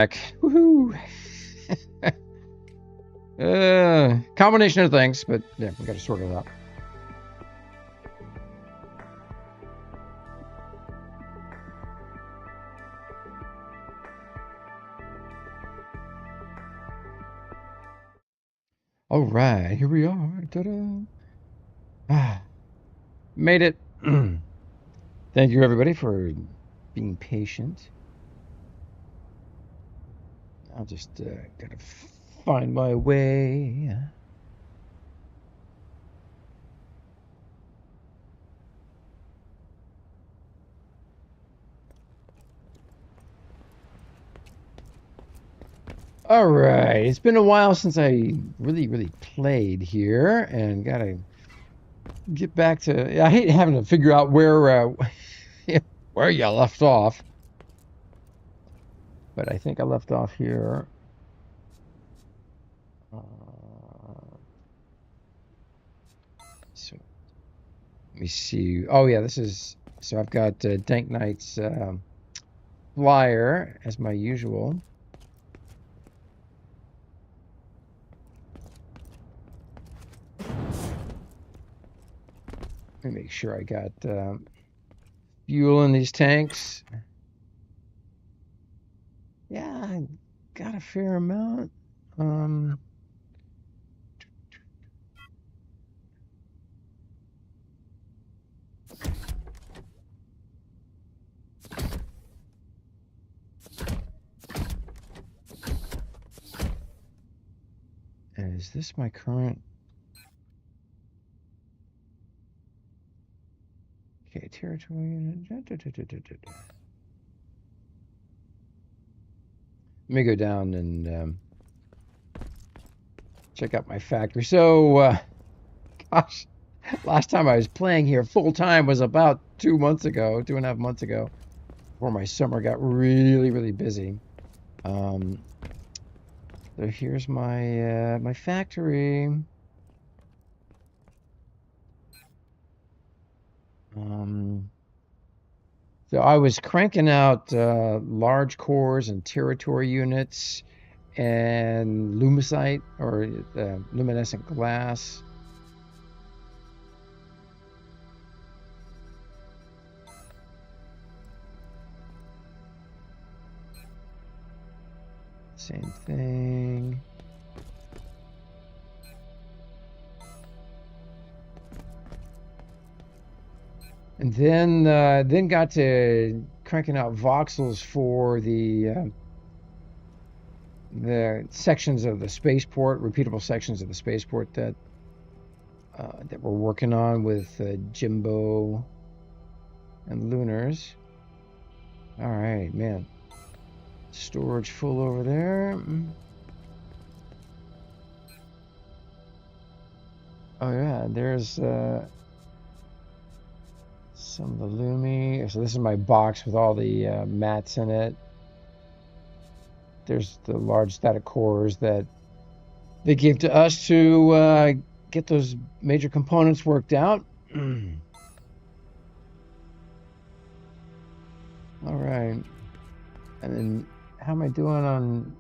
Woohoo! Combination of things, but yeah, we got to sort it out. All right, here we are. Ta-da! Made it. Thank you, everybody, for being patient. I'll just gotta find my way. All right, it's been a while since I really played here, and gotta get back to. I hate having to figure out where where you left off, but I think I left off here. So let me see. Oh yeah, this is. So I've got Dank Knight's flyer as my usual. Let me make sure I got fuel in these tanks. Yeah, I got a fair amount. And is this my current? Okay, territory. Let me go down and check out my factory. So, gosh, last time I was playing here full time was about 2.5 months ago, before my summer got really busy. So here's my my factory. So I was cranking out large cores and territory units and lumicite or luminescent glass. Same thing. And then got to cranking out voxels for the sections of the spaceport, repeatable sections of the spaceport that we're working on with Jimbo and Lunars. All right, man. Storage full over there. Oh yeah, there's some of the Lumi. So this is my box with all the mats in it. There's the large static cores that they gave to us to get those major components worked out. All right. And then how am I doing on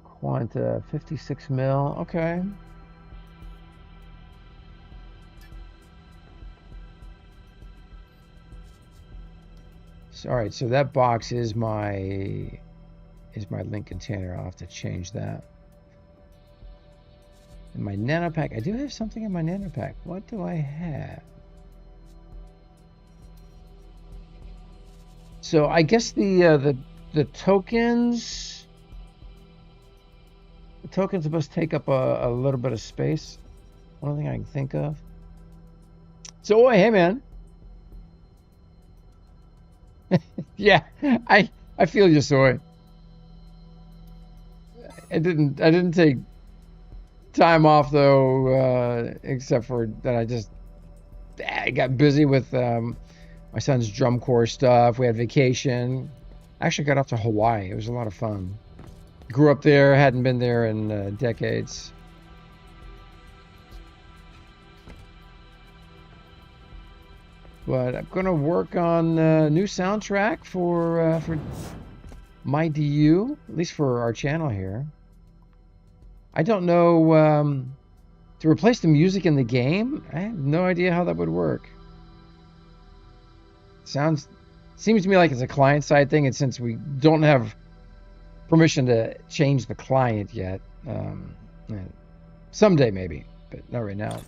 Quanta? 56 mil. Okay. So, all right. So that box is my link container. I'll have to change that. In my nanopack, I do have something in my nanopack. What do I have? So I guess the tokens. The tokens supposed to take up a little bit of space. One thing I can think of. So, hey man. Yeah, I feel you, Soy. I didn't take time off though, except for that I got busy with my son's drum corps stuff. We had vacation. I actually got off to Hawaii. It was a lot of fun. Grew up there, hadn't been there in decades. But I'm gonna work on a new soundtrack for MyDU, at least for our channel here. I don't know, to replace the music in the game, I have no idea how that would work. Seems to me like it's a client-side thing, and since we don't have permission to change the client yet, someday maybe, but not right now.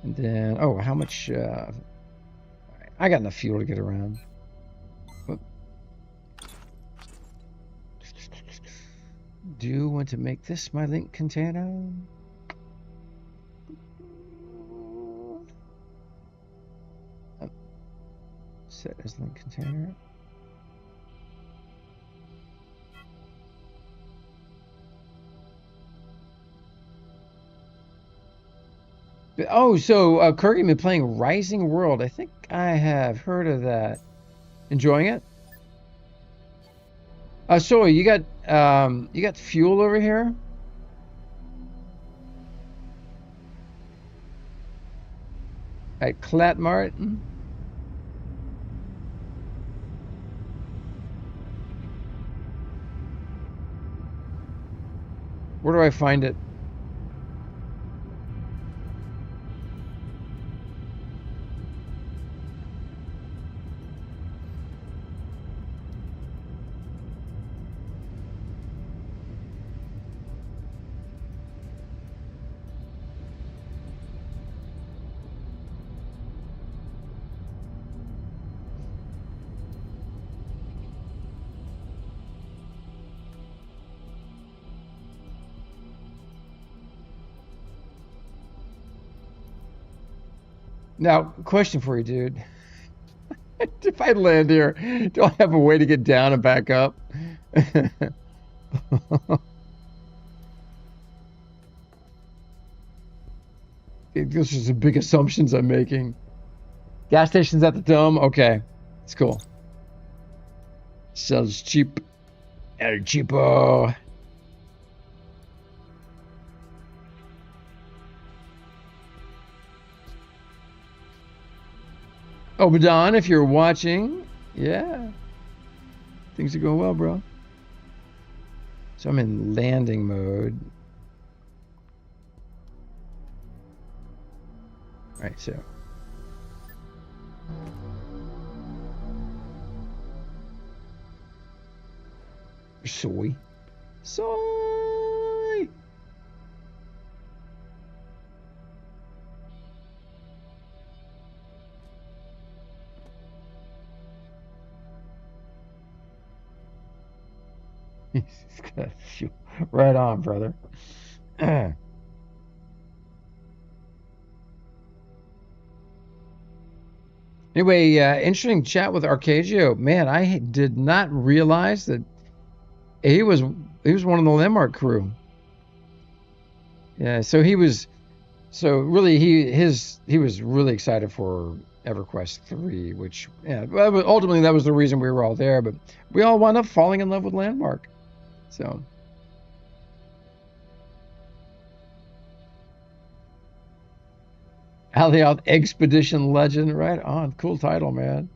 And then, oh, how much? I got enough fuel to get around. Do want to make this my link container. Set as link container. Oh, so Kirk, you've been playing Rising World. I think I have heard of that. Enjoying it? So you got fuel over here? At Clatmart? Where do I find it? Now, question for you, dude. If I land here, do I have a way to get down and back up? This is some big assumptions I'm making. Gas station's at the dome? Okay. It's cool. Sells cheap. El cheapo. Oh, Madon, if you're watching, yeah. Things are going well, bro. So I'm in landing mode. All right, so. Soy. Right on, brother. Anyway, interesting chat with Arcadio. Man, I did not realize that he was one of the Landmark crew. Yeah, so he was really excited for EverQuest 3, which ultimately that was the reason we were all there, but we all wound up falling in love with Landmark. So Alioth Expedition Legend, right on. Cool title, man.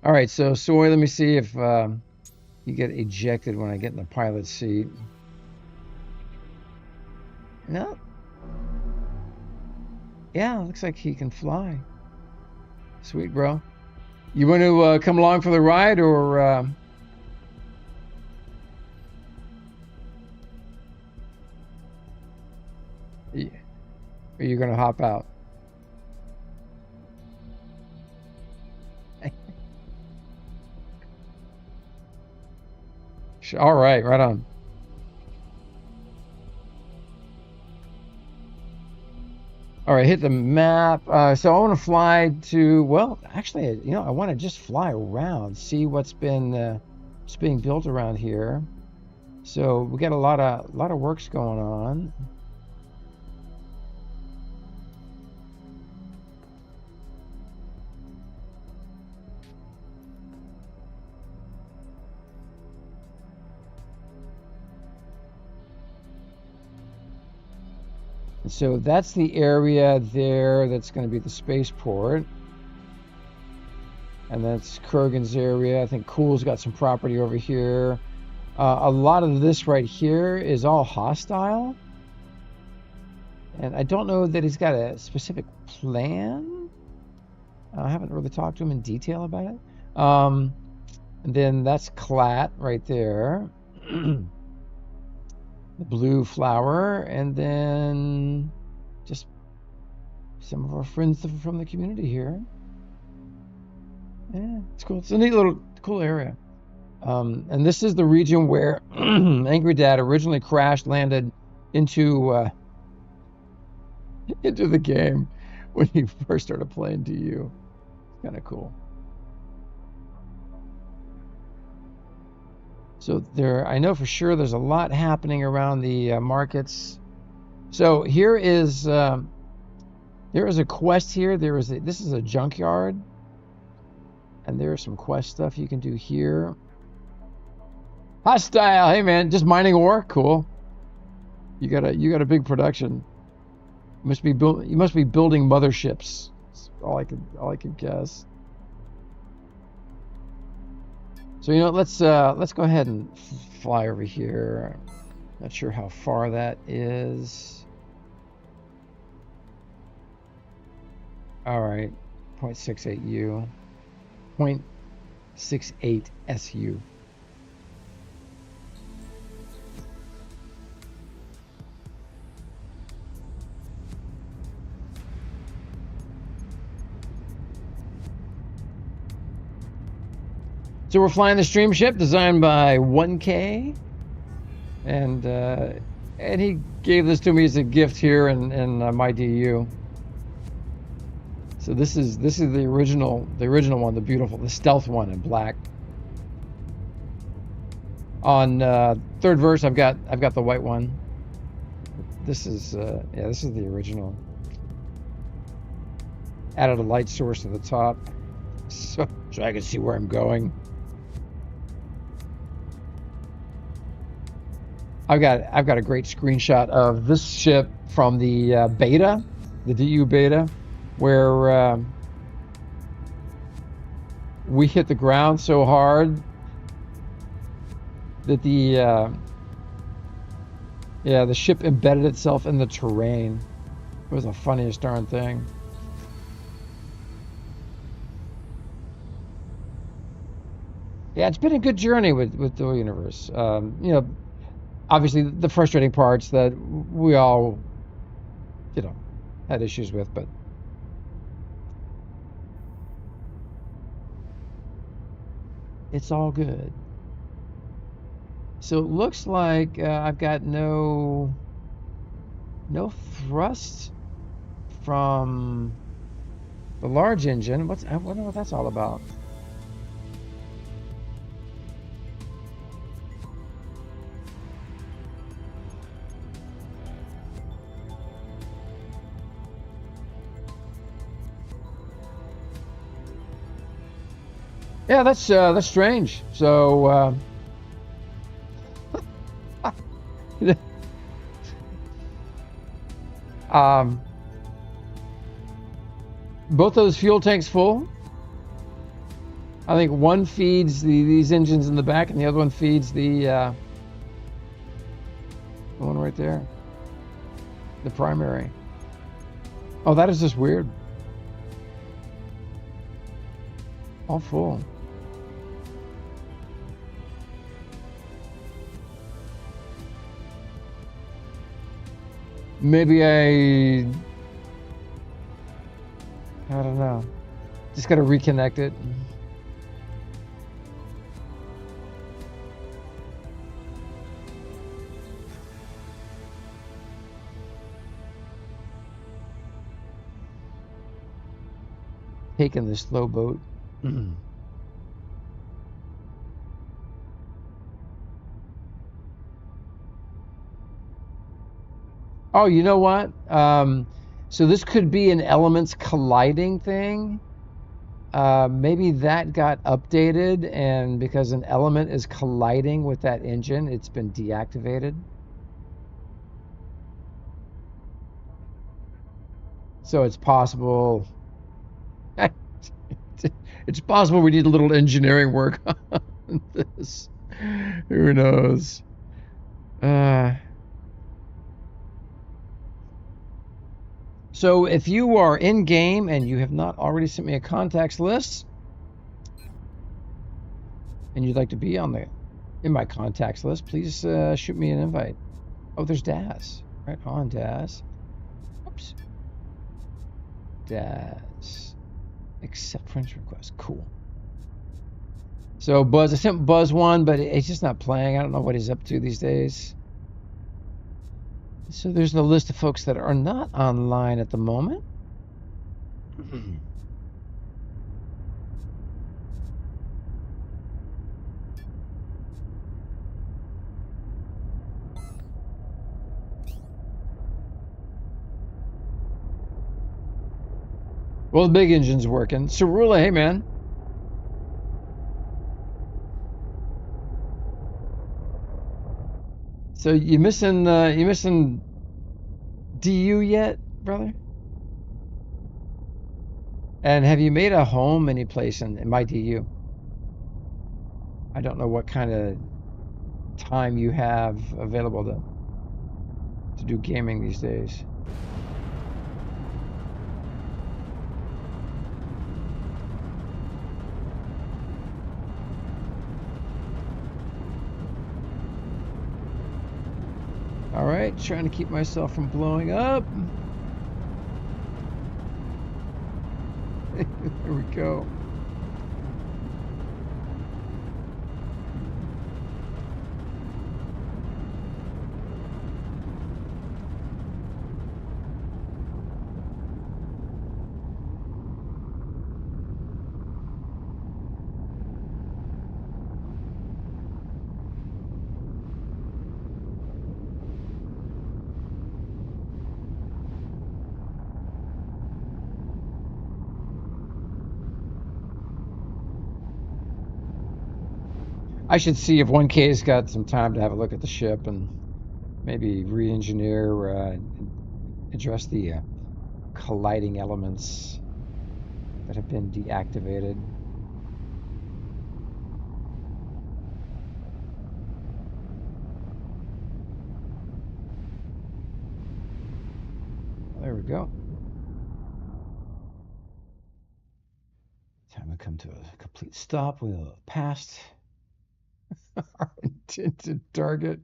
All right, so Soy, let me see if you get ejected when I get in the pilot seat. No. Yeah, looks like he can fly. Sweet, bro. You want to come along for the ride, or are you going to hop out? All right, right on. All right, hit the map. So I want to fly to, well, actually, I want to just fly around, see what's being built around here. So we got a lot of works going on. So that's the area there that's going to be the spaceport. And that's Kurgan's area. I think Cool's got some property over here. A lot of this right here is all hostile. And I don't know that he's got a specific plan. I haven't really talked to him in detail about it. And then that's Clat right there. The blue flower. And then just some of our friends from the community here. Yeah, it's cool. It's a neat little cool area. And this is the region where Angry Dad originally crash landed into the game when he first started playing DU. Kind of cool. So I know for sure there's a lot happening around the markets. So there is a quest here. This is a junkyard, and there's some quest stuff you can do here. Hostile, hey man, just mining ore, cool. You got a big production. You must be building motherships. That's all I could guess. So let's go ahead and fly over here. Not sure how far that is. All right, 0.68 U, 0.68 SU. So we're flying the stream ship designed by 1K, and he gave this to me as a gift here in MyDU. So this is the original one, the stealth one in black. On third verse, I've got the white one. This is the original. Added a light source to the top, so I can see where I'm going. I've got a great screenshot of this ship from the beta, the DU beta, where we hit the ground so hard that the ship embedded itself in the terrain. It was the funniest darn thing. Yeah, it's been a good journey with Dual Universe. Obviously the frustrating parts that we all, had issues with, but it's all good. So it looks like I've got no thrust from the large engine. I wonder what that's all about. Yeah, that's strange. So both those fuel tanks full. I think one feeds these engines in the back, and the other one feeds the one right there, the primary. Oh, that is just weird. All full. Maybe I don't know. Just gotta reconnect it. Taking the slow boat. Oh, you know what? So this could be an elements colliding thing. Maybe that got updated, and because an element is colliding with that engine, it's been deactivated. So it's possible. It's possible we need a little engineering work on this. Who knows? So if you are in game and you have not already sent me a contacts list, and you'd like to be in my contacts list, please shoot me an invite. Oh, there's Daz. Right on, Daz. Oops. Daz. Accept friends request. Cool. So Buzz, I sent Buzz one, but he's just not playing. I don't know what he's up to these days. So there's a list of folks that are not online at the moment. Well, the big engine's working. Cerula, hey man. So you missing DU yet, brother? And have you made a home any place in MyDU? I don't know what kind of time you have available to do gaming these days. All right, trying to keep myself from blowing up. There we go. I should see if 1K's got some time to have a look at the ship and maybe re-engineer, address the colliding elements that have been deactivated. There we go. Time to come to a complete stop. We'll have passed our intended target.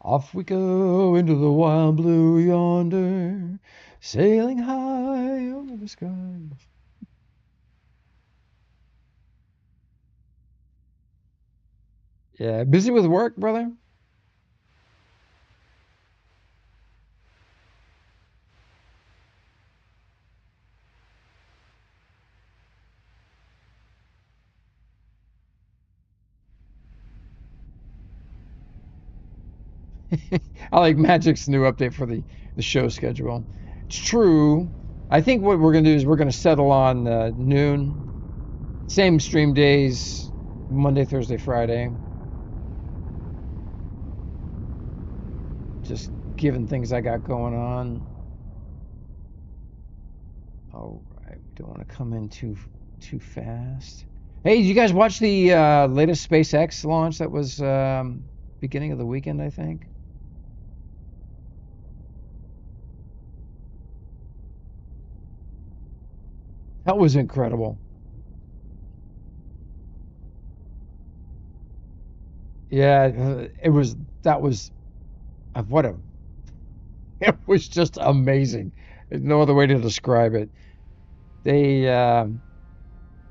Off we go into the wild blue yonder, sailing high over the sky. Yeah, busy with work, brother? I like Mhaijik's new update for the show schedule. It's true. I think what we're going to do is we're going to settle on noon. Same stream days, Monday, Thursday, Friday. Just given things I got going on. All right, we don't want to come in too fast. Hey, did you guys watch the latest SpaceX launch that was beginning of the weekend, I think? That was incredible. Yeah, it was. That was what a. It was just amazing. There's no other way to describe it. They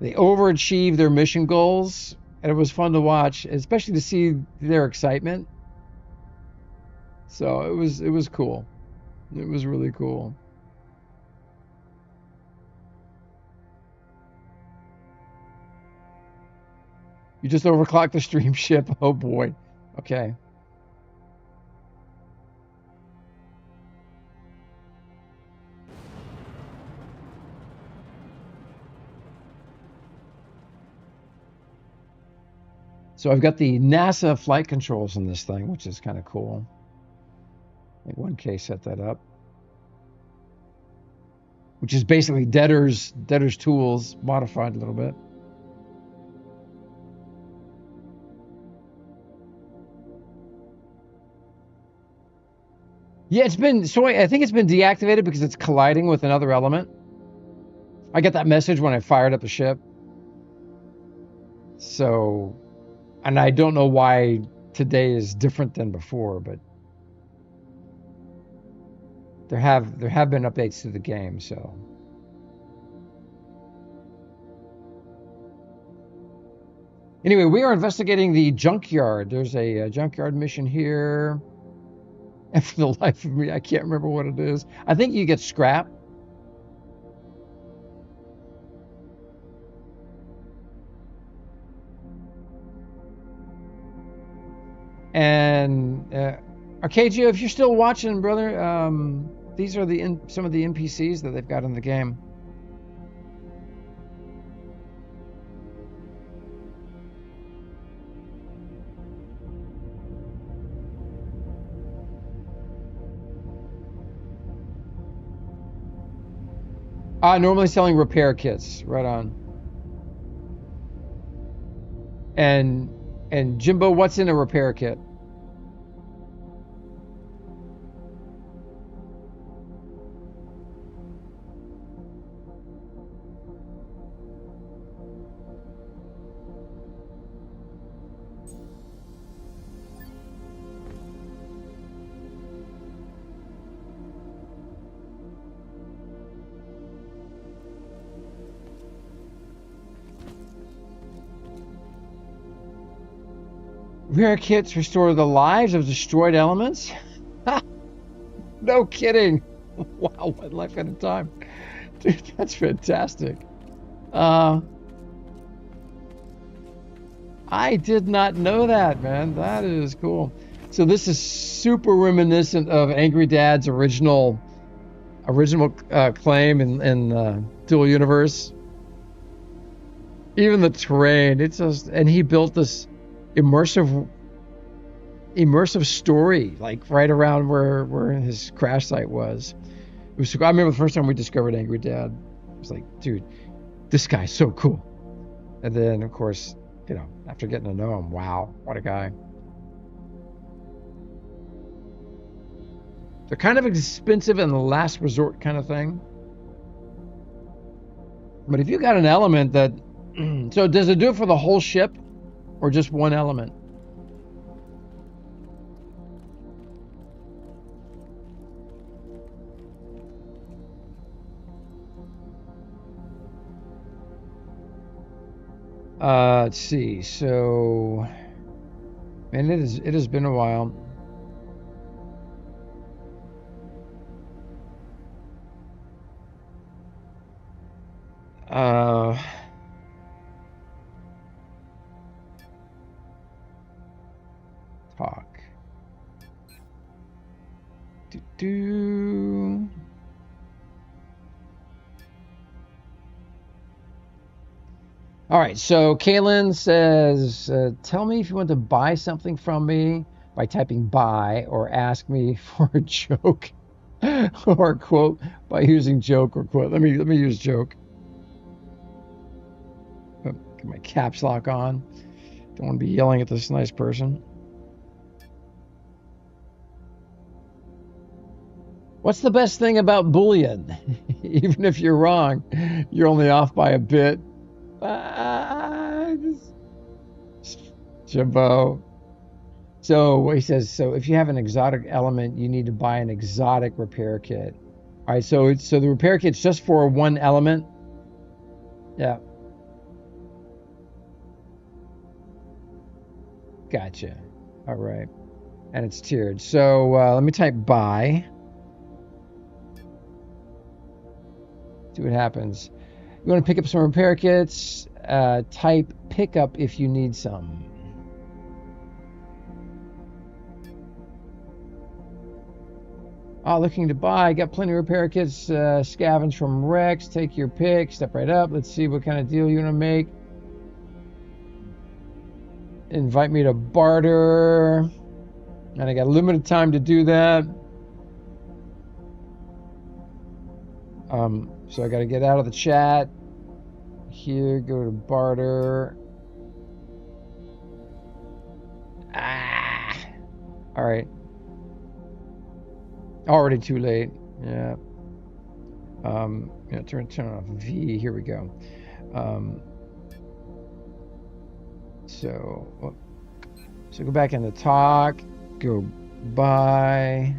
overachieved their mission goals, and it was fun to watch, especially to see their excitement. So it was cool. It was really cool. You just overclocked the stream ship. Oh boy. Okay. So I've got the NASA flight controls in this thing, which is kind of cool. I think 1K set that up. which is basically Debtor's tools modified a little bit. Yeah, I think it's been deactivated because it's colliding with another element. I get that message when I fired up the ship. So, and I don't know why today is different than before, but there have been updates to the game, so. Anyway, we are investigating the junkyard. There's a junkyard mission here. And for the life of me, I can't remember what it is. I think you get scrap. And Arcadio, if you're still watching, brother, these are some of the NPCs that they've got in the game. Normally selling repair kits, right on. And Jimbo, what's in a repair kit? Repair kits restore the lives of destroyed elements? No kidding. Wow, one life at a time. Dude, that's fantastic. I did not know that, man. That is cool. So this is super reminiscent of Angry Dad's original claim in Dual Universe. Even the terrain, and he built this immersive story, like right around where his crash site was. It was. I remember the first time we discovered Angry Dad. I was like, dude, this guy's so cool. And then, of course, after getting to know him, wow, what a guy. They're kind of expensive and the last resort kind of thing. But if you got an element that, so does it do it for the whole ship? Or just one element? Let's see. So, man, it has been a while. Talk. All right, so Kaylin says, tell me if you want to buy something from me by typing buy, or ask me for a joke or a quote by using joke or quote. Let me use joke. Get my caps lock on. Don't want to be yelling at this nice person. What's the best thing about Boolean? Even if you're wrong, you're only off by a bit. Jimbo. So he says, so if you have an exotic element, you need to buy an exotic repair kit. All right, so the repair kit's just for one element. Yeah. Gotcha. All right. And it's tiered. So let me type buy. See what happens. You want to pick up some repair kits, type pickup if you need some. Looking to buy. Got plenty of repair kits. Scavenge from Rex. Take your pick. Step right up. Let's see what kind of deal you want to make. Invite me to barter. And I got limited time to do that. So I got to get out of the chat. Here, go to barter. Ah. All right. Already too late. Yeah. Turn off V. Here we go. So go back into talk. Go buy.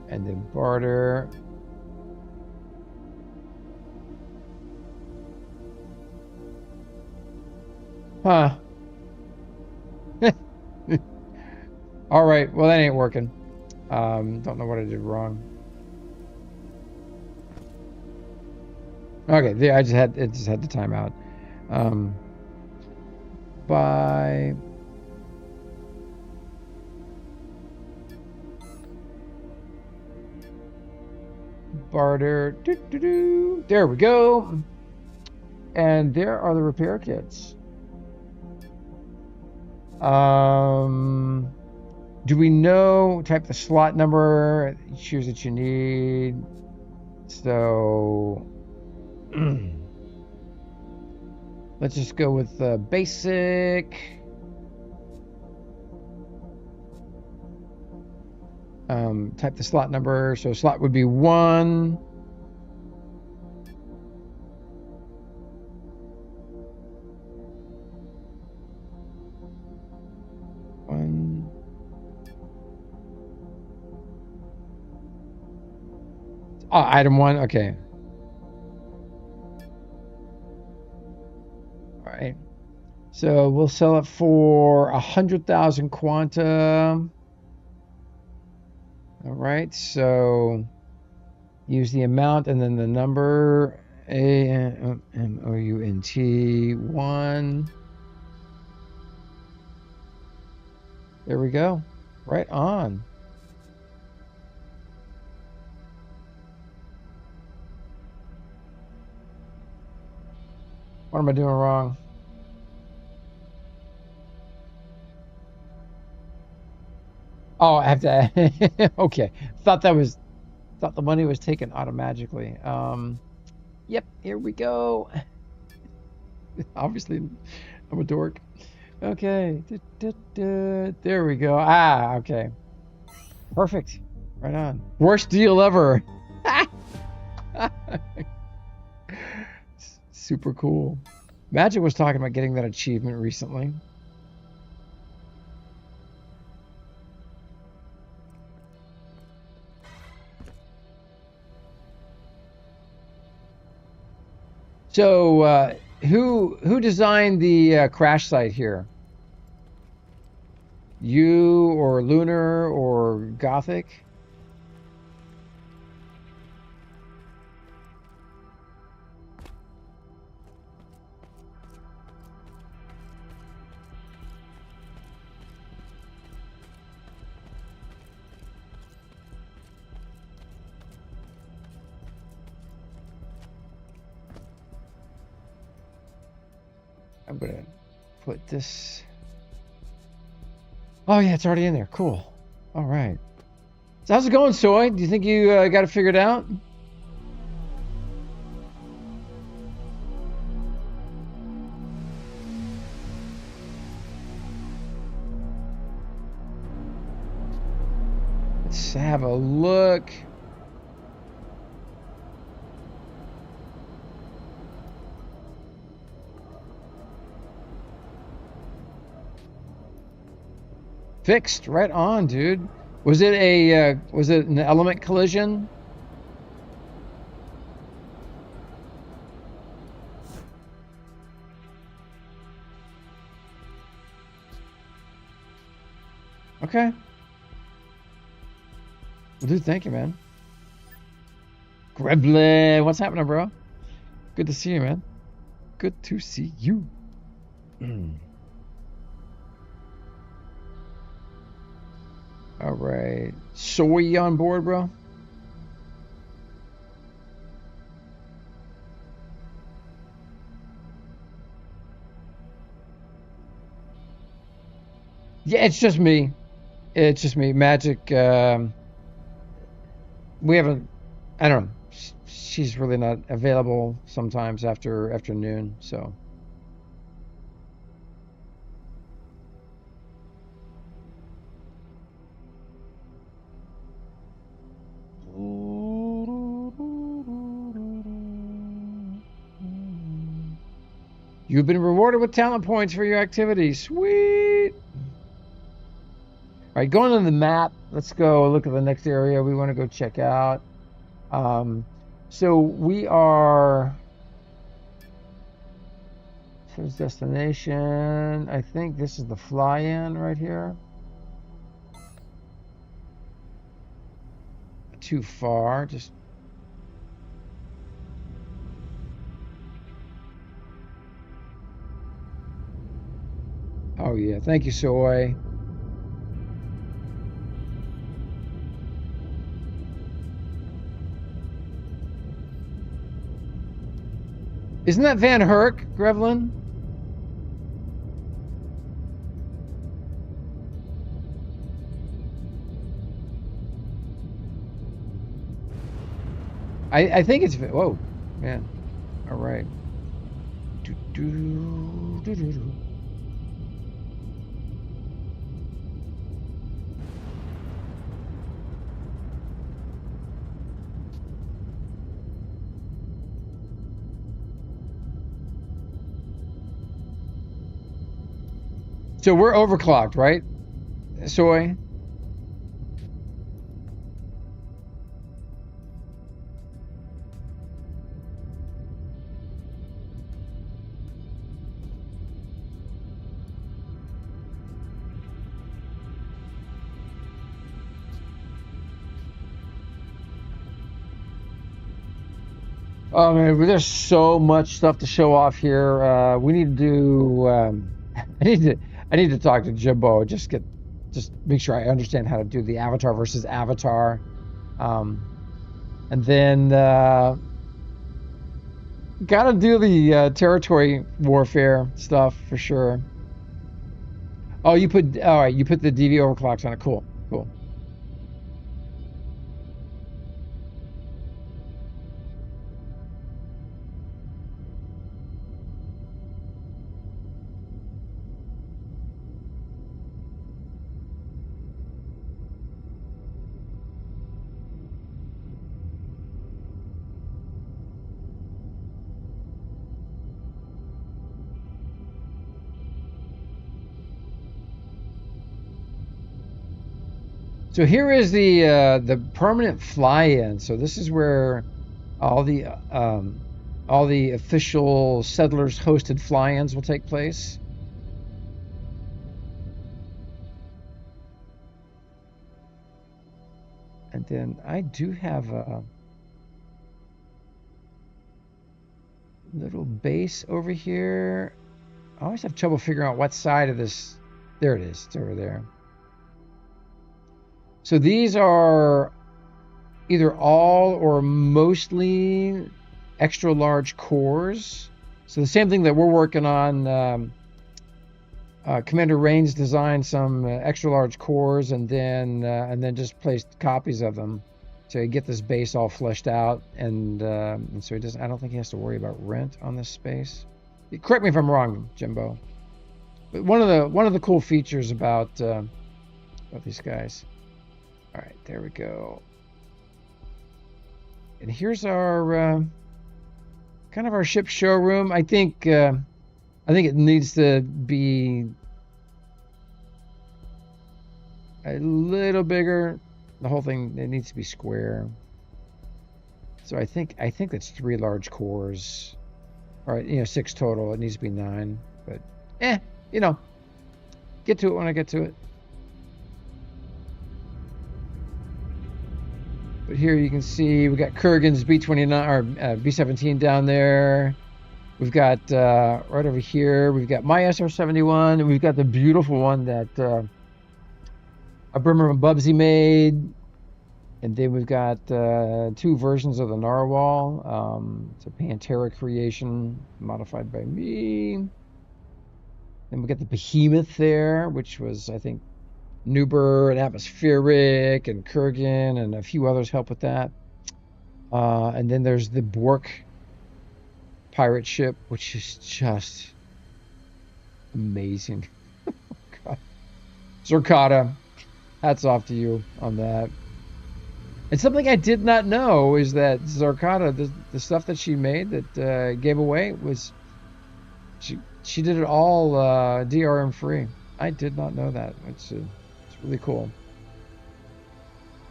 And then barter. Huh. All right. Well, that ain't working. Don't know what I did wrong. Okay. There, it just had the timeout. Buy. Barter. There we go. And there are the repair kits. Do we know, type the slot number, choose that you need. So let's just go with basic. Type the slot number. So slot would be 1. Oh, item 1. Okay. All right. So we'll sell it for 100,000 quanta. All right. So use the amount and then the number AMOUNT 1. There we go. Right on. What am I doing wrong? Oh, I have to. Okay. Thought the money was taken automatically. Yep. Here we go. Obviously, I'm a dork. Okay. There we go. Ah, okay. Perfect. Right on. Worst deal ever. Super cool. Mhaijik was talking about getting that achievement recently. So, who designed the crash site here? You or Lunar or Gothic? I'm gonna put this. Oh yeah, it's already in there. Cool. All right. So how's it going, Soy? Do you think you got it figured out? Let's have a look. Fixed. Right on, dude. Was it an element collision? Okay. Well, dude, thank you, man. Greble, what's happening, bro? Good to see you, man. Good to see you. All right. Soy on board, bro? Yeah, it's just me. It's just me. Mhaijik, we haven't. I don't know. She's really not available sometimes after afternoon. So you've been rewarded with talent points for your activity. Sweet. All right, going on the map. Let's go look at the next area we want to go check out. So we are. Here's destination. I think this is the fly-in right here. Too far. Just. Oh yeah. Thank you, Soy. Isn't that Van Herk, Grevlin? I think it's. Whoa, man. All right. Do, do, do, do, do. So we're overclocked, right? Soy. Oh man, there's so much stuff to show off here. We need to do. I need to. I need to talk to Jimbo. Just make sure I understand how to do the avatar versus avatar, and then gotta do the territory warfare stuff for sure. Oh, you put. All right, you put the DV overclocks on it. Cool, cool. So here is the permanent fly-in. So this is where all the um, all the official settlers hosted fly-ins will take place. And then I do have a little base over here. I always have trouble figuring out what side of this. There it is. It's over there. So these are either all or mostly extra large cores. So the same thing that we're working on. Commander Rains designed some extra large cores and then just placed copies of them to get this base all fleshed out, and so he doesn't. I don't think he has to worry about rent on this space. Correct me if I'm wrong, Jimbo. But one of the cool features about these guys. All right, there we go. And here's our kind of our ship showroom. I think it needs to be a little bigger. The whole thing, it needs to be square. So I think that's 3 large cores. All right, 6 total. It needs to be 9, but get to it when I get to it. But here you can see we got Kurgan's B-29 or B-17 down there. We've got right over here. We've got my SR-71, and we've got the beautiful one that Brimmer and Bubsy made. And then we've got 2 versions of the Narwhal. It's a Pantera creation modified by me. Then we got the Behemoth there, which was, I think, Nuber and Atmospheric and Kurgan and a few others help with that. And then there's the Bork pirate ship, which is just amazing. God. Zerkata, hats off to you on that. And something I did not know is that Zerkata, the stuff that she made that gave away was she did it all DRM free. I did not know that. It's really cool.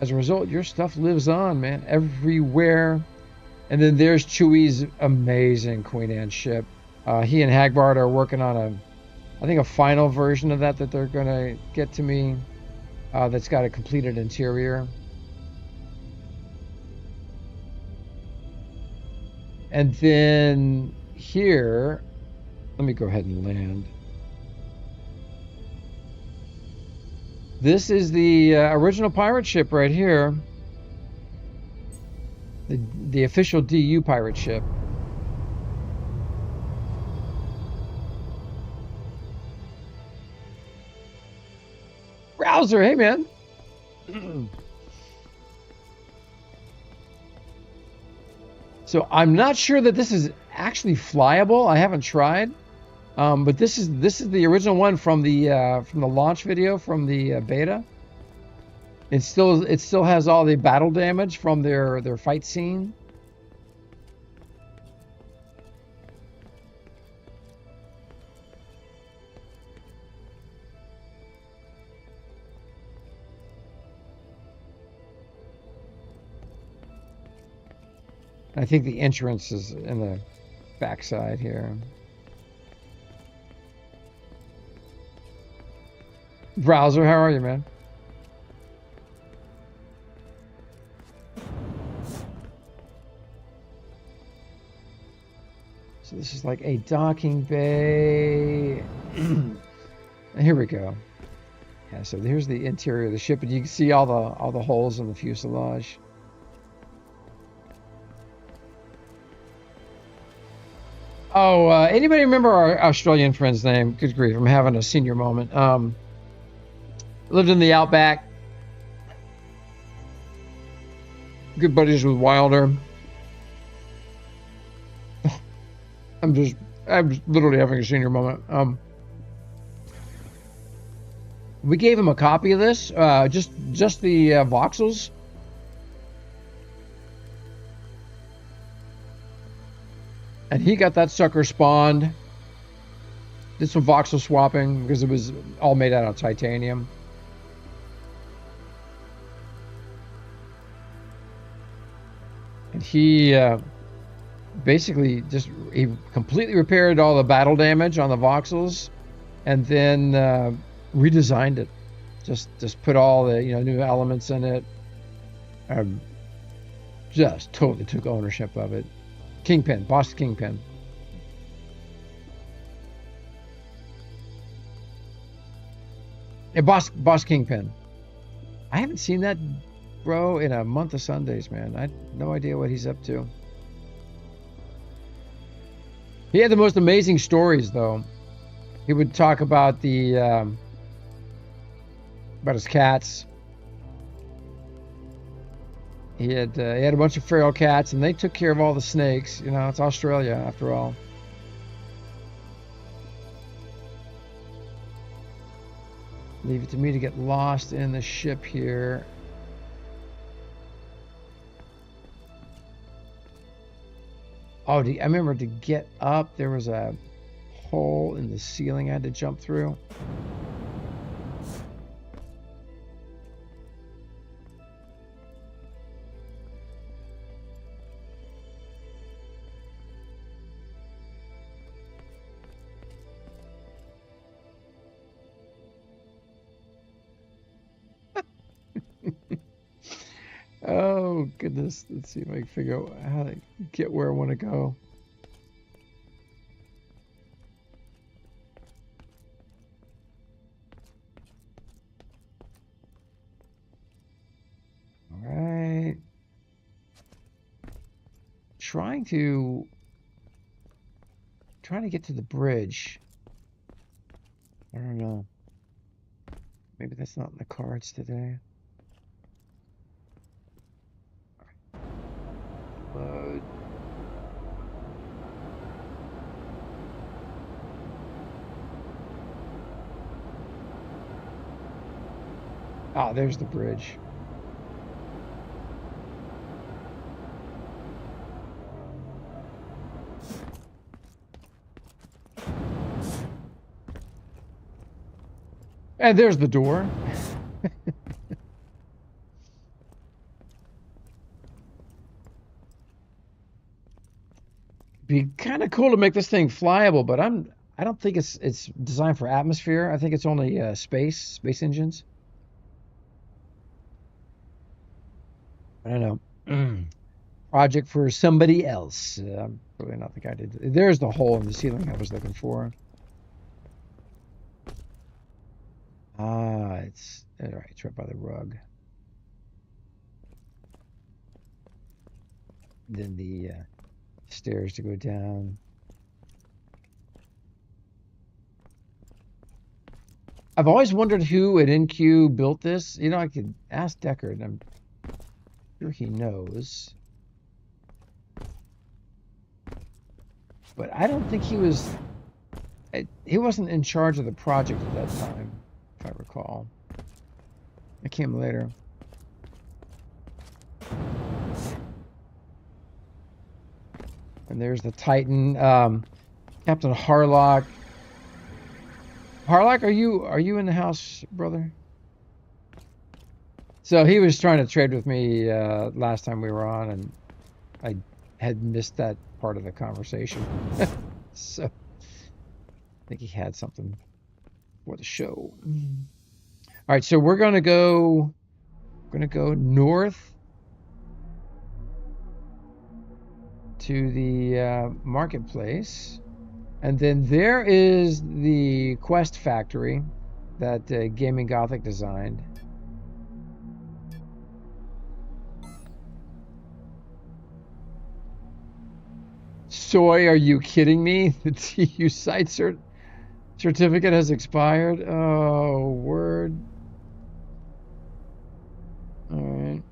As a result, your stuff lives on, man, everywhere. And then there's Chewie's amazing Queen Anne ship. He and Hagbard are working on I think a final version of that they're gonna get to me. That's got a completed interior. And then here, let me go ahead and land. This is the original pirate ship right here. The official DU pirate ship. Browser, hey man. So I'm not sure that this is actually flyable. I haven't tried, but this is the original one from the launch video from the beta. It still has all the battle damage from their fight scene. I think the entrance is in the backside here. Browser, how are you, man? So this is like a docking bay. And here we go. Yeah, so here's the interior of the ship, and you can see all the holes in the fuselage. Oh, anybody remember our Australian friend's name? Good grief, I'm having a senior moment. Lived in the outback. Good buddies with Wilder. I'm literally having a senior moment. We gave him a copy of this, just the voxels. And he got that sucker spawned. Did some voxel swapping because it was all made out of titanium. And he basically he completely repaired all the battle damage on the voxels, and then redesigned it. Just put all the new elements in it. Just totally took ownership of it. Kingpin, Boss Kingpin. Hey, Boss Kingpin. I haven't seen that bro in a month of Sundays, man. I had no idea what he's up to. He had the most amazing stories, though. He would talk about about his cats. He had a bunch of feral cats, and they took care of all the snakes. It's Australia after all. Leave it to me to get lost in the ship here. Oh, I remember to get up, there was a hole in the ceiling I had to jump through. Oh, goodness. Let's see if I can figure out how to get where I want to go. All right. Trying to get to the bridge. I don't know. Maybe that's not in the cards today. Load. Ah, there's the bridge. And there's the door. Be kind of cool to make this thing flyable, but I don't think it's designed for atmosphere. I think it's only space engines. I don't know. Project for somebody else. I'm really not the guy to do. There's the hole in the ceiling I was looking for. Ah, it's all right. It's right by the rug. Then the stairs to go down. I've always wondered who at NQ built this. You know, I could ask Deckard. I'm sure he knows. But I don't think he wasn't in charge of the project at that time, if I recall. It came later. And there's the Titan. Captain Harlock. Harlock, are you in the house, brother? So he was trying to trade with me last time we were on, and I had missed that part of the conversation. So I think he had something for the show. All right, so we're gonna go north to the marketplace, and then there is the Quest factory that Gaming Gothic designed. Soy, are you kidding me? The TU site certificate has expired. Oh, word. All right.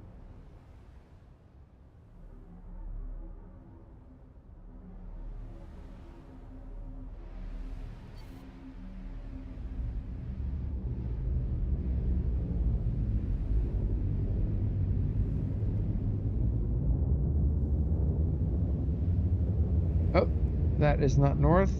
Oh, that is not north.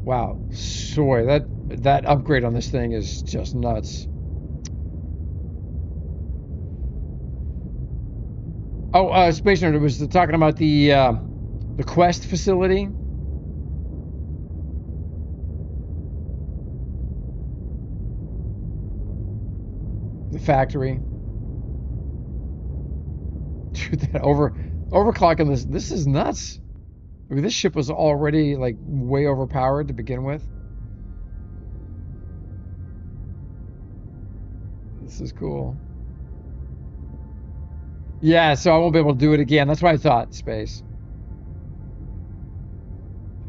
Wow, soy, that upgrade on this thing is just nuts. Oh, Space Nerd was talking about the Quest facility. The factory. Dude, that overclocking this is nuts. I mean, this ship was already like way overpowered to begin with. This is cool. Yeah, so I won't be able to do it again. That's what I thought, Space.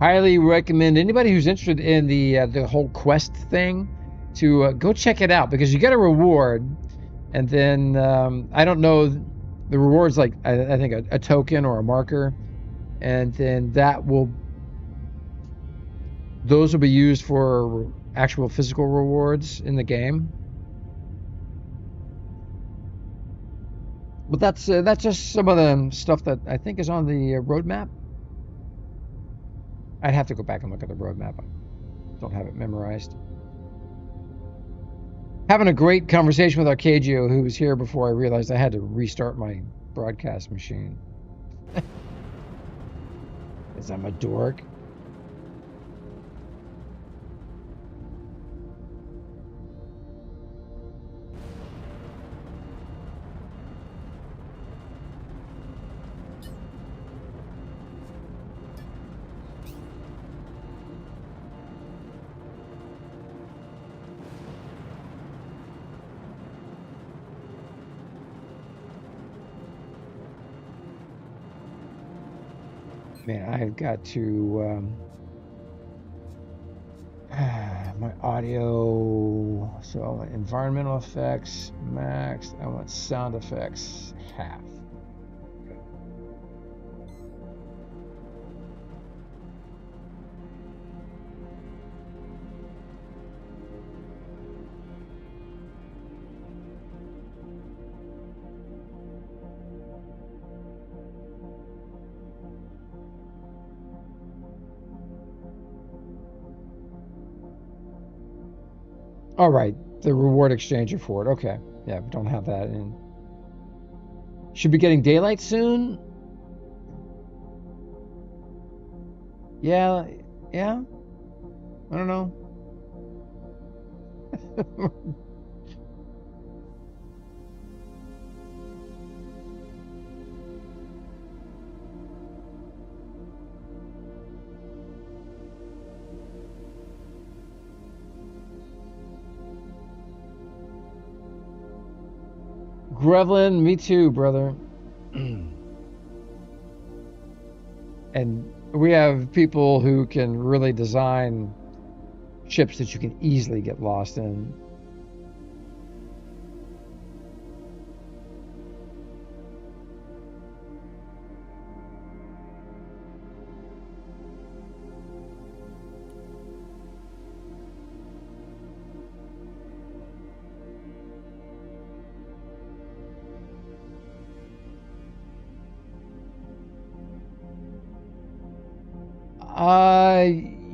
Highly recommend anybody who's interested in the whole Quest thing to go check it out, because you get a reward, and then I don't know, the reward's like I think a token or a marker, and then those will be used for actual physical rewards in the game. But that's just some of the stuff that I think is on the roadmap. I'd have to go back and look at the roadmap. I don't have it memorized. Having a great conversation with Arcadio, who was here before I realized I had to restart my broadcast machine. Because I'm a dork. Man, I've got to my audio. So I want environmental effects max. I want sound effects half. All right, the reward exchanger for it. Okay, yeah, we don't have that in. Should be getting daylight soon. Yeah, yeah. I don't know. Grevlin, me too, brother. And we have people who can really design ships that you can easily get lost in.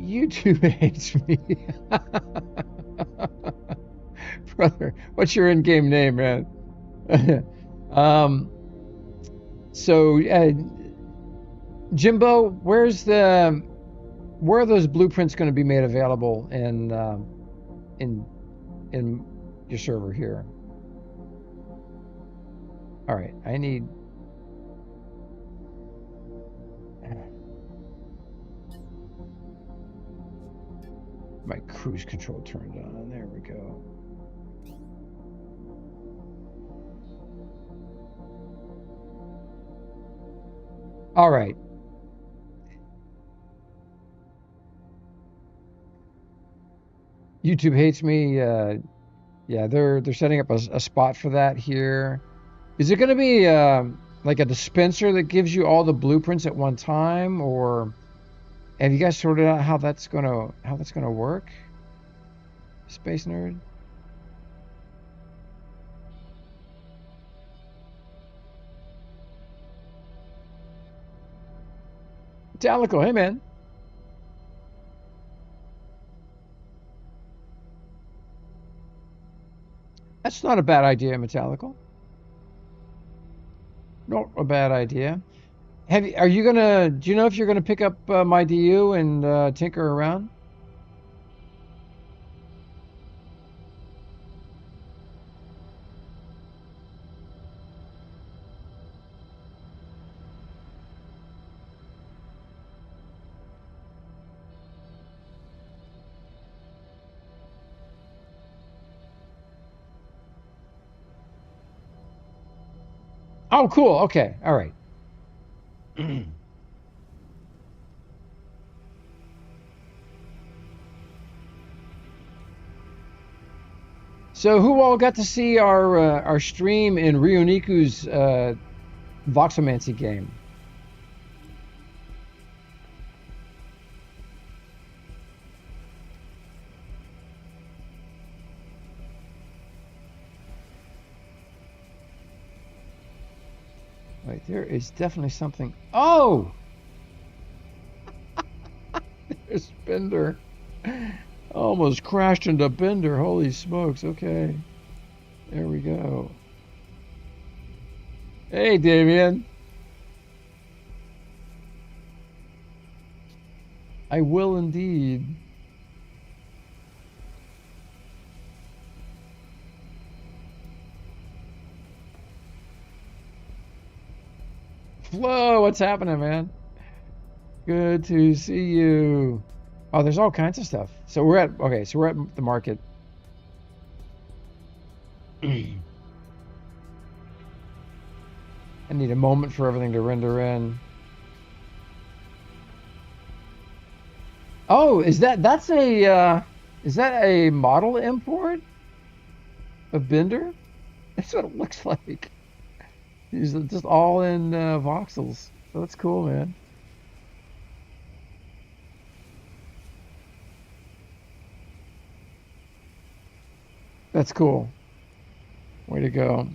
YouTube hates me. Brother, what's your in-game name, man? um, so, Jimbo, where are those blueprints going to be made available in in your server here? All right, I need. My cruise control turned on. There we go. All right. YouTube hates me. Yeah, they're setting up a spot for that here. Is it going to be like a dispenser that gives you all the blueprints at one time, or have you guys sorted out how that's gonna work? Space nerd. Metallico, hey man. That's not a bad idea, Metallico. Not a bad idea. Are you gonna? Do you know if you're gonna pick up MyDU and tinker around? Oh, cool. Okay. All right. So, who all got to see our stream in Ryoniku's Voxomancy game? Wait, there is definitely something. Oh, there's Bender. Almost crashed into Bender. Holy smokes. Okay. There we go. Hey, Damien. I will indeed. Flo, what's happening, man? Good to see you. Oh, there's all kinds of stuff. So we're at the market. I need a moment for everything to render in. Oh, is that a model import of Bender? That's what it looks like. He's just all in voxels. So that's cool, man. That's cool. Way to go.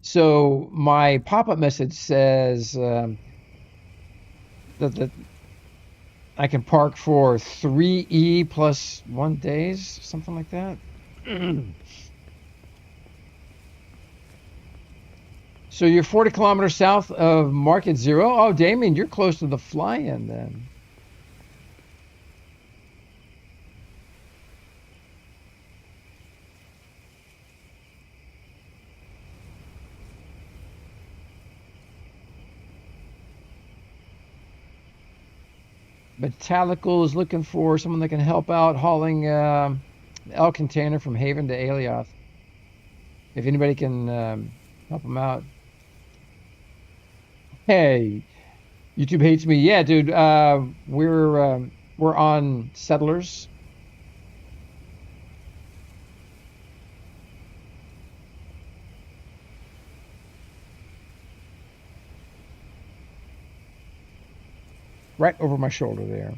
So my pop-up message says that I can park for 3E plus 1 days, something like that. So you're 40 kilometers south of Market Zero. Oh, Damien, you're close to the fly-in then. Metallical is looking for someone that can help out hauling L container from Haven to Alioth. If anybody can help them out. Hey, YouTube hates me. Yeah, dude. We're on Settlers. Right over my shoulder there.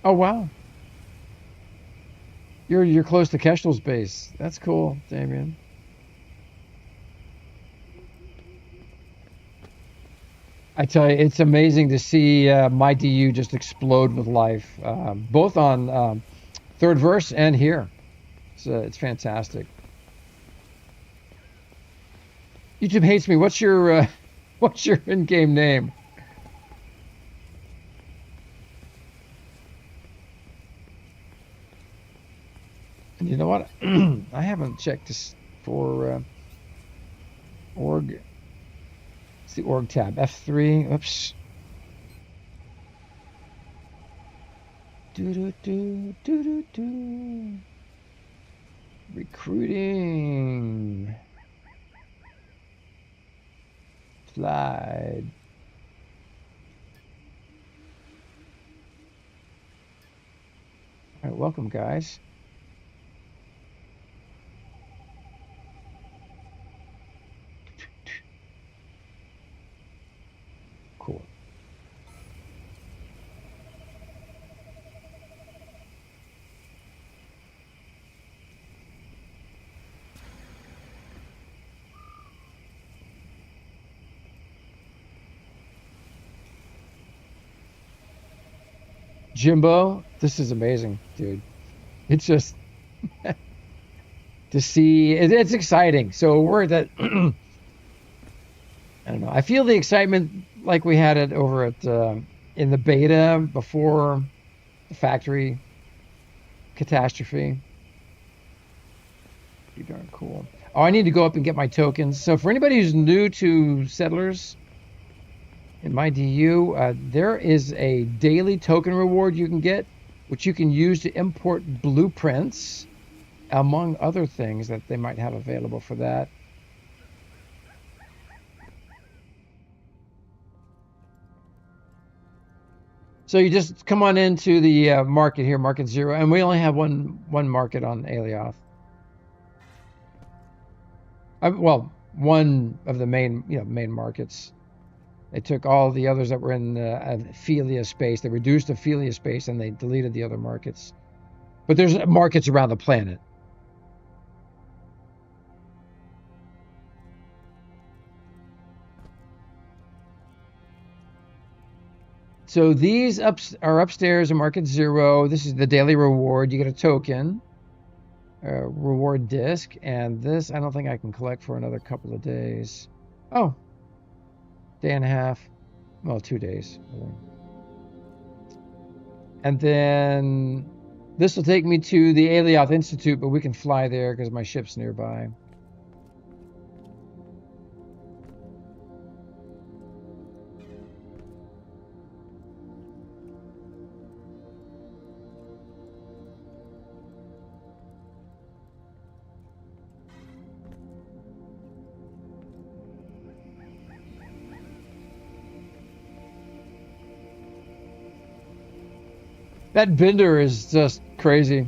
Oh wow. You're close to Kestrel's base. That's cool, Damien. I tell you, it's amazing to see MyDU just explode with life, both on third verse and here. It's fantastic. YouTube hates me. What's your what's your in-game name? And you know what? I haven't checked this for org. It's the org tab. F3. Oops. Do do do do do do. Recruiting. Slide. All right, welcome, guys. Cool. Jimbo, this is amazing, dude. It's just to see it's exciting. So we're that I don't know. I feel the excitement like we had it over at in the beta before the factory catastrophe. Pretty darn cool. Oh, I need to go up and get my tokens. So for anybody who's new to Settlers in MyDU, there is a daily token reward you can get, which you can use to import blueprints, among other things that they might have available for that. So you just come on into the market here, Market Zero, and we only have one market on Alioth. Well, one of the main markets. They took all the others that were in Ophelia space. They reduced Ophelia space and they deleted the other markets. But there's markets around the planet. So these are upstairs in Market Zero. This is the daily reward. You get a token, a reward disc, and this I don't think I can collect for another couple of days. Oh, day and a half. Well, 2 days. Really. And then this will take me to the Alioth Institute, but we can fly there because my ship's nearby. That bender is just crazy.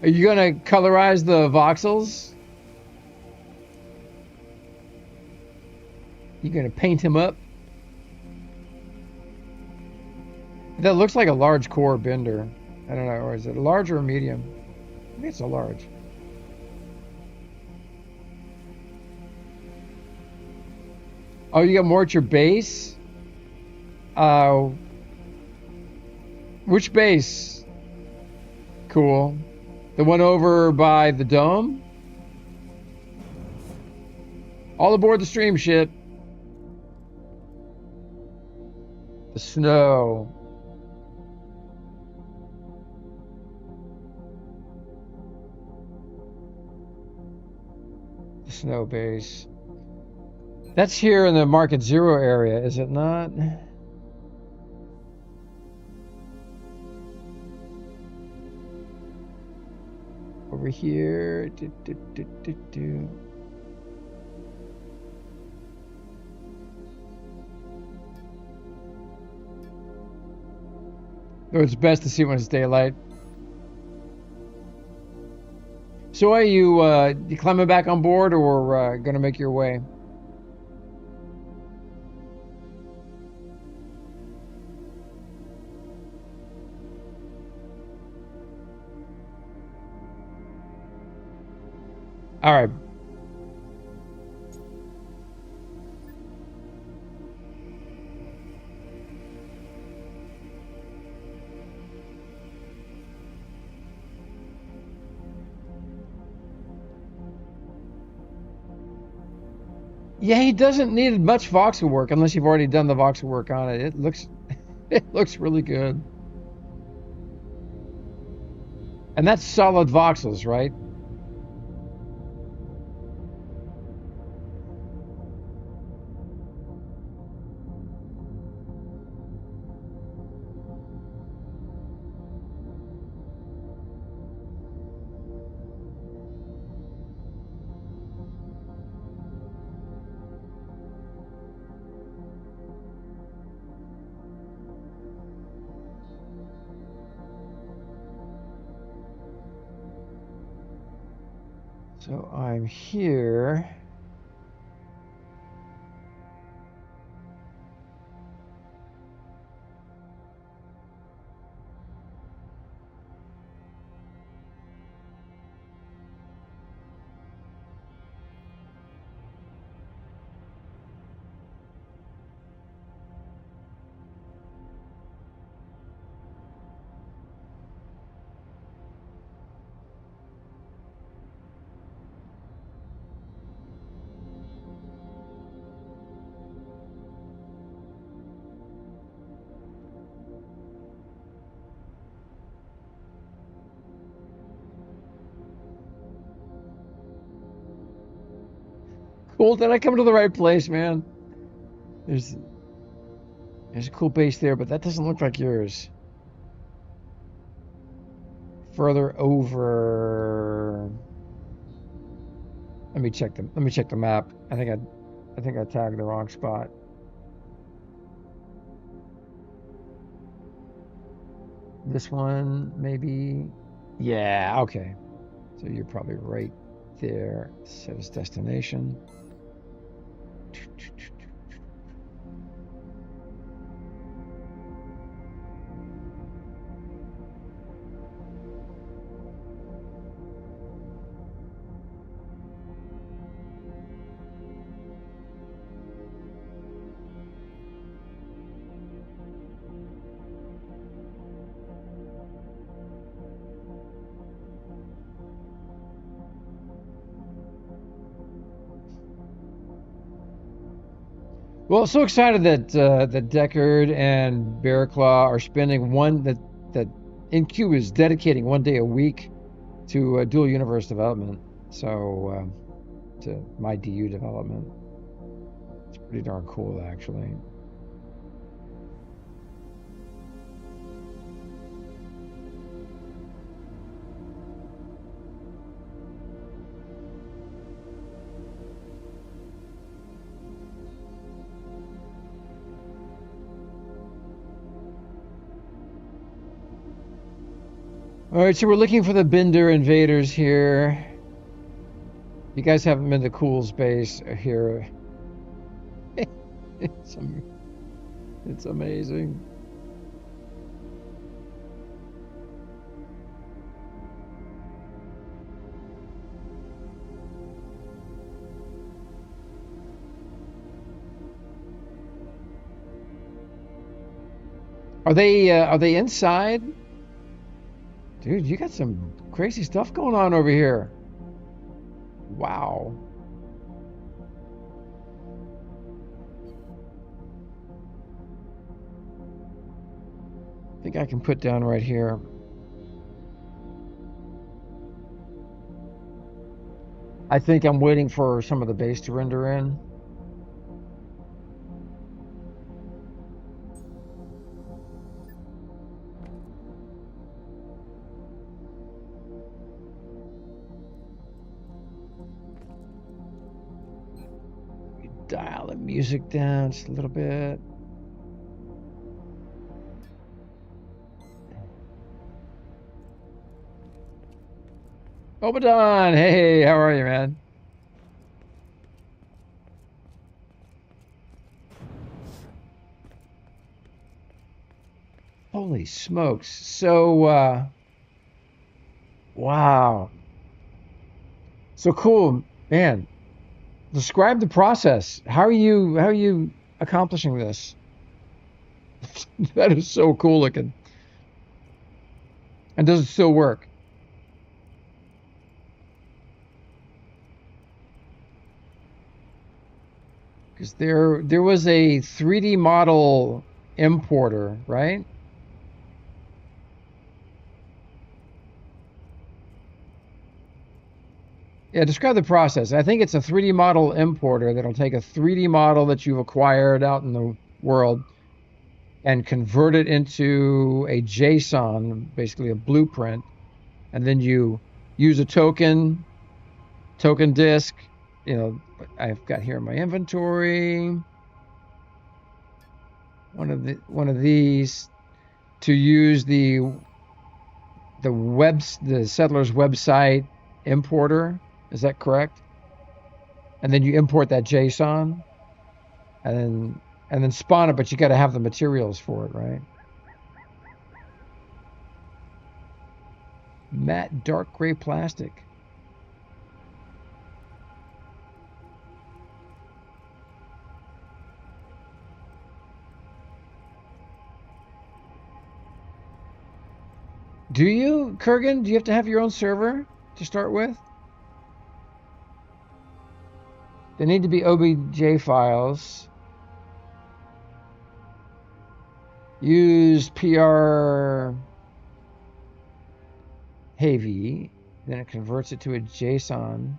Are you gonna colorize the voxels? You gonna paint him up? That looks like a large core bender. I don't know, or is it a large or a medium? I think it's a large. Oh, you got more at your base? Uh, which base? Cool. The one over by the dome? All aboard the stream ship. The snow. The snow base. That's here in the Market Zero area, is it not? Over here. Though it's best to see when it's daylight. So are you climbing back on board or gonna make your way? All right. Yeah, he doesn't need much voxel work unless you've already done the voxel work on it. It looks really good. And that's solid voxels, right? So I'm here. Cool. Did I come to the right place, man? There's a cool base there, but that doesn't look like yours. Further over. Let me check the map. I think I tagged the wrong spot. This one, maybe. Yeah, okay. So you're probably right there. Set as destination. Well, so excited that Deckard and Bearclaw are spending that InQ is dedicating one day a week to dual universe development. So to MyDU development. It's pretty darn cool, actually. All right, so we're looking for the Bender invaders here. You guys haven't been to Cool's base here. it's, it's amazing. Are they inside? Dude, you got some crazy stuff going on over here. Wow. I think I can put down right here. I think I'm waiting for some of the base to render in. Dial the music down just a little bit. Obadon, hey, how are you, man? Holy smokes. So, wow. So cool, man. Describe the process. How are you accomplishing this? That is so cool looking. And does it still work? Because there was a 3D model importer, right? Yeah, describe the process. I think it's a 3D model importer that'll take a 3D model that you've acquired out in the world and convert it into a JSON, basically a blueprint, and then you use a token disk. You know, I've got here in my inventory one of these to use the settler's website importer. Is that correct? And then you import that JSON, and then spawn it, but you got to have the materials for it, right? Matte dark gray plastic. Do you, Kurgan? Do you have to have your own server to start with? They need to be OBJ files. Use PR heavy, then it converts it to a JSON.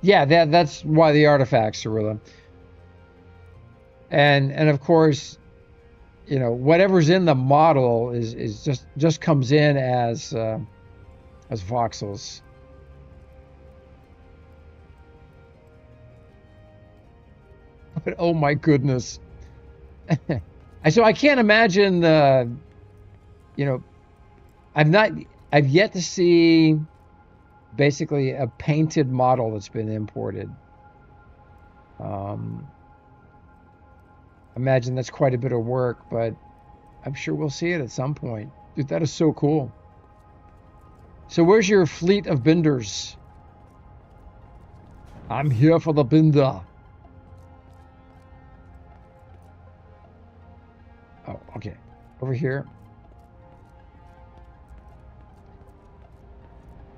Yeah, that's why the artifacts are really. And of course, you know, whatever's in the model is just comes in as voxels. But oh my goodness. So I can't imagine you know, I've yet to see basically a painted model that's been imported. Imagine that's quite a bit of work, but I'm sure we'll see it at some point. Dude, that is so cool. So where's your fleet of binders? I'm here for the binder. Oh, okay. Over here.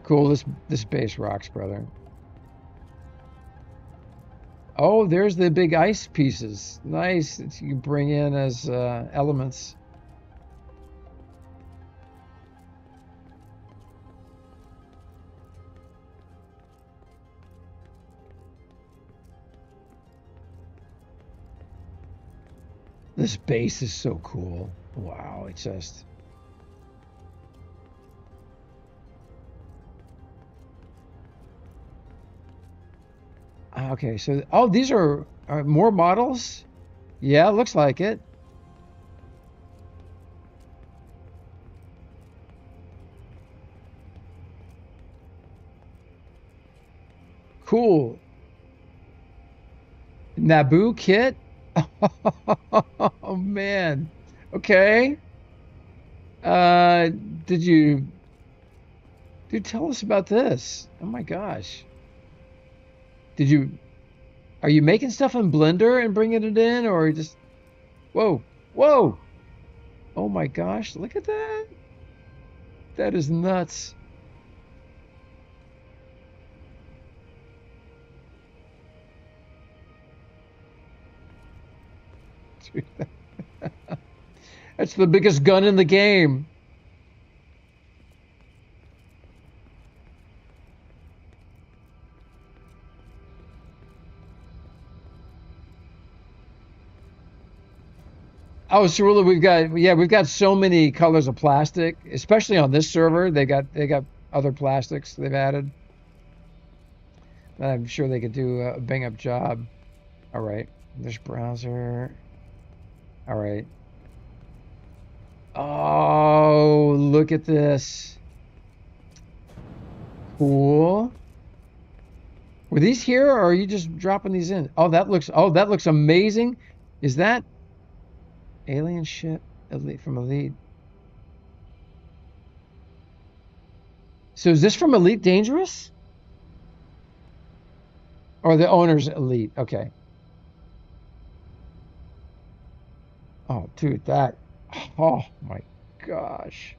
Cool, this base rocks, brother. Oh, there's the big ice pieces. Nice that you can bring in as elements. This base is so cool. Wow, it's just... Okay, so oh, these are more models. Yeah, looks like it. Cool. Naboo kit. Oh man. Okay. Did you dude tell us about this? Oh my gosh. Did you are you making stuff in Blender and bringing it in or just whoa. Whoa. Oh my gosh, look at that. That is nuts. Dude, that's the biggest gun in the game. Oh, Cerula, we've got so many colors of plastic, especially on this server. They got other plastics they've added. I'm sure they could do a bang up job. All right, this browser. All right. Oh, look at this. Cool. Were these here, or are you just dropping these in? Oh, that looks amazing. Is that alien ship Elite from Elite? So is this from Elite Dangerous? Or the owner's Elite? Okay. Oh, dude, that. Oh my gosh.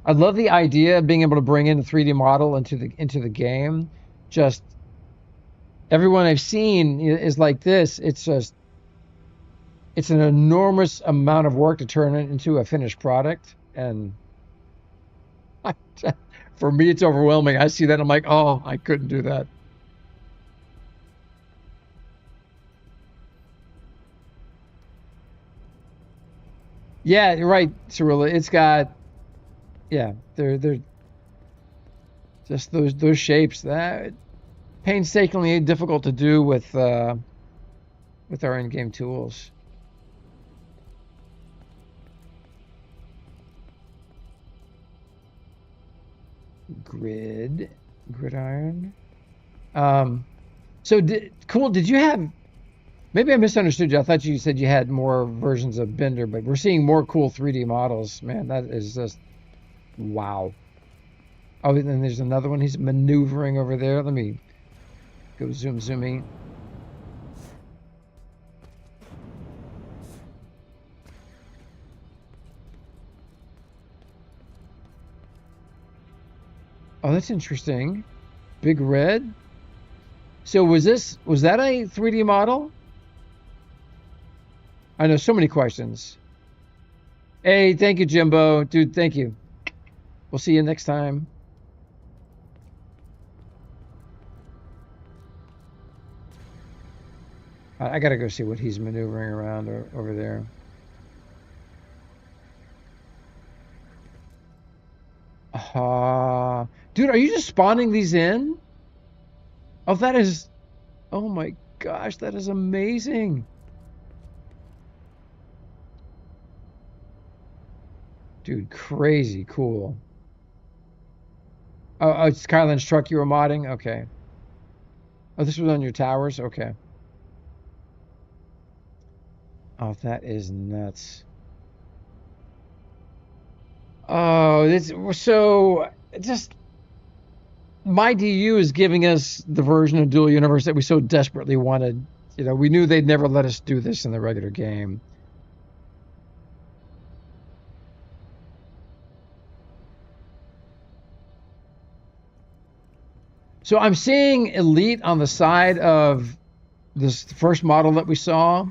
I love the idea of being able to bring in a 3D model into the game. Just everyone I've seen is like this. It's an enormous amount of work to turn it into a finished product, and for me, it's overwhelming. I see that, I'm like, oh, I couldn't do that. Yeah, you're right, Cirilla. It's got yeah, they're just those shapes that painstakingly difficult to do with our in-game tools. Gridiron. Um, so cool. Did you have? Maybe I misunderstood you. I thought you said you had more versions of Bender, but we're seeing more cool 3D models. Man, that is just wow. Oh, and then there's another one. He's maneuvering over there. Let me go zooming. Oh, that's interesting. Big Red. So was that a 3D model? I know so many questions. Hey, thank you, Jimbo. Dude, thank you. We'll see you next time. I gotta go see what he's maneuvering around over there. Dude, are you just spawning these in? Oh, that is, oh my gosh, that is amazing. Dude, crazy cool. Oh, it's Kylan's truck you were modding? Okay. Oh, this was on your towers? Okay. Oh, that is nuts. Oh, this so just MyDU is giving us the version of Dual Universe that we so desperately wanted. You know, we knew they'd never let us do this in the regular game. So I'm seeing Elite on the side of this first model that we saw.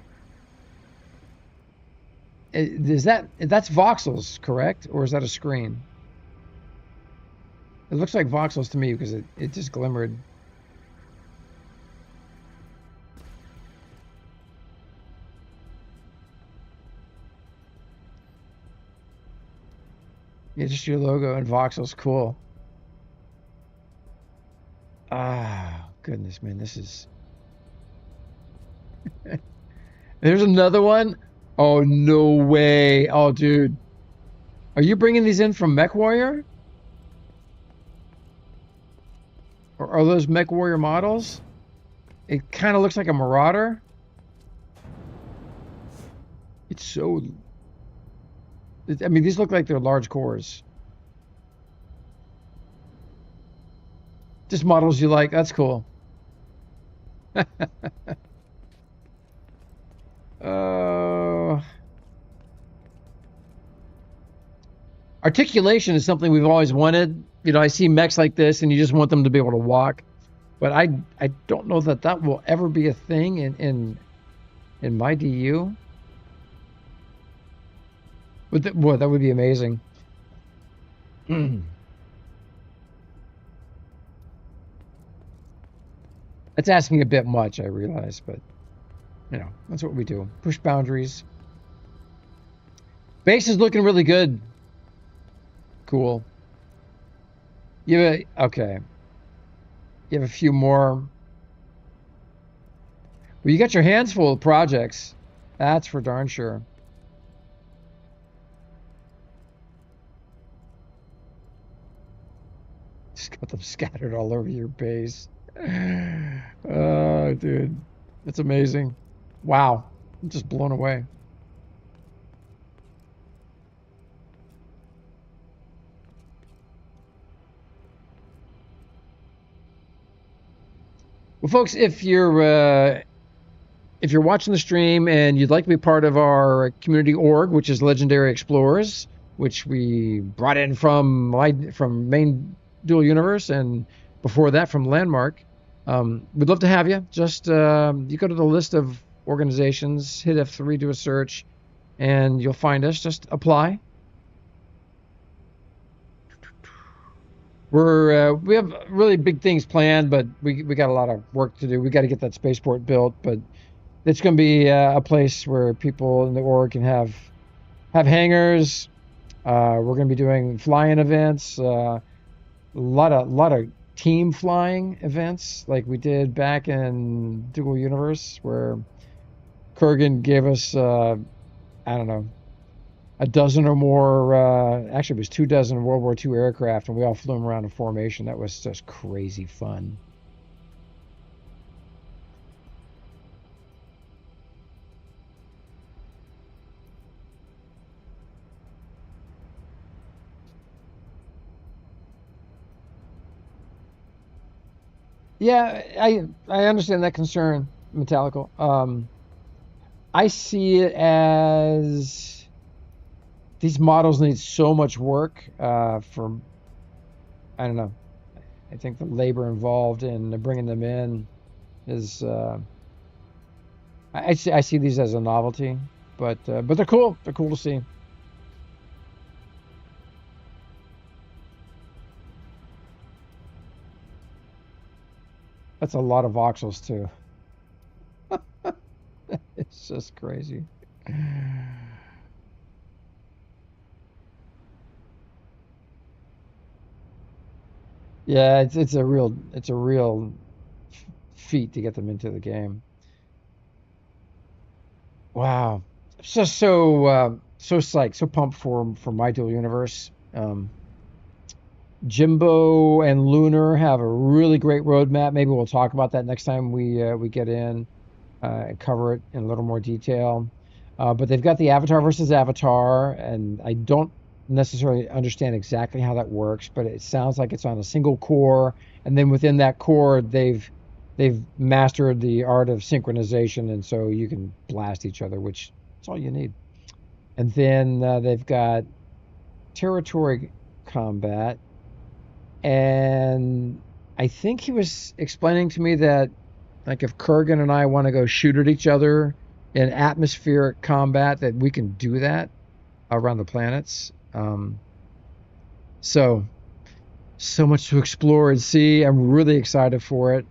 Is that's voxels, correct? Or is that a screen? It looks like voxels to me because it just glimmered. Yeah, just your logo and voxels, cool. goodness, man, this is... There's another one. Oh, no way. Oh, dude. Are you bringing these in from MechWarrior? Or are those MechWarrior models? It kind of looks like a Marauder. It's so... I mean, these look like they're large cores. Just models you like. That's cool. Articulation is something we've always wanted. You know, I see mechs like this, and you just want them to be able to walk. But I don't know that that will ever be a thing in MyDU. Boy, that would be amazing. That's asking a bit much, I realize, but you know, that's what we do. Push boundaries. Base is looking really good. Cool. Okay. You have a few more. Well, you got your hands full of projects. That's for darn sure. Just got them scattered all over your base. Oh, dude. That's amazing. Wow. I'm just blown away. Well, folks, if you're watching the stream and you'd like to be part of our community org, which is Legendary Explorers, which we brought in from main Dual Universe, and before that from Landmark, we'd love to have you. Just you go to the list of organizations, hit F3, do a search, and you'll find us. Just apply. We have really big things planned, but we got a lot of work to do. We got to get that spaceport built, but it's going to be a place where people in the org can have hangars. We're going to be doing fly-in events, a lot of team flying events, like we did back in Dual Universe, where Kurgan gave us I don't know, a dozen or more, actually it was 24 World War II aircraft, and we all flew them around in formation. That was just crazy fun. Yeah, I understand that concern, Metallical. I see it as these models need so much work for, I don't know. I think the labor involved in bringing them in is, I see these as a novelty, but they're cool. They're cool to see. That's a lot of voxels too. It's just crazy. Yeah, it's a real feat to get them into the game. Wow, just so psyched, so pumped for MyDU Universe. Jimbo and Lunar have a really great roadmap. Maybe we'll talk about that next time we get in and cover it in a little more detail. But they've got the Avatar versus Avatar, and I don't necessarily understand exactly how that works, but it sounds like it's on a single core, and then within that core they've mastered the art of synchronization, and so you can blast each other, which is all you need. And then they've got territory combat, and I think he was explaining to me that, like, if Kurgan and I want to go shoot at each other in atmospheric combat, that we can do that around the planets. So much to explore and see. I'm really excited for it.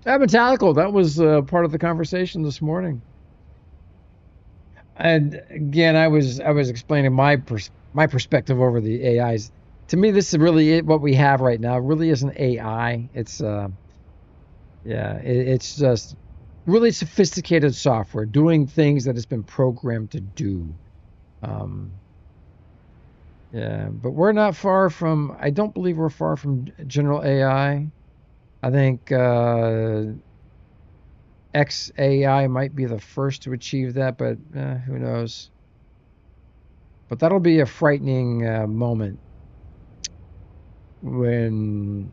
Metallical, that was part of the conversation this morning. And again, I was explaining my my perspective over the AIs. To me, this is really what we have right now. It really isn't AI. It's it's just really sophisticated software doing things that it's been programmed to do. But we're not far from. I don't believe we're far from general AI. I think XAI might be the first to achieve that, but who knows? But that'll be a frightening moment when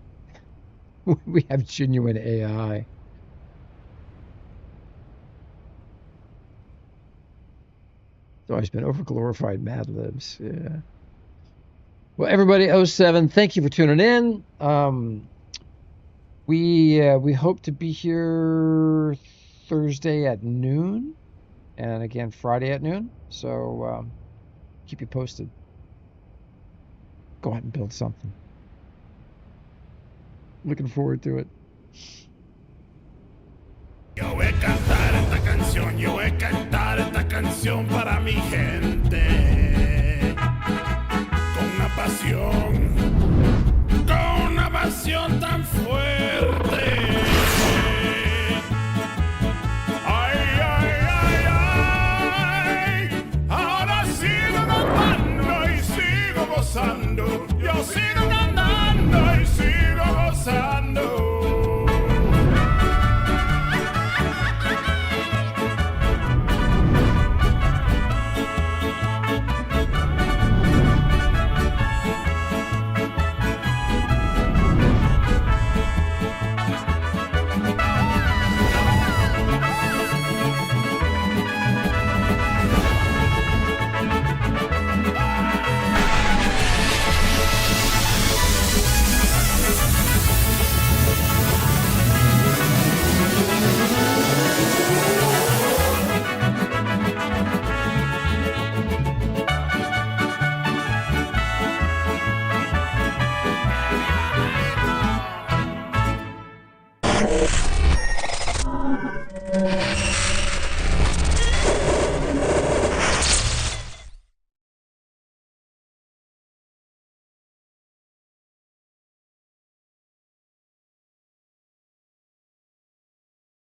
we have genuine AI. It's always been overglorified Mad Libs. Yeah. Well, everybody, 07, thank you for tuning in. We hope to be here Thursday at noon, and again Friday at noon. So keep you posted. Go out and build something. Looking forward to it. Yo voy a cantar esta canción, yo voy a cantar esta canción para mi gente. Con una pasión tan fuerte.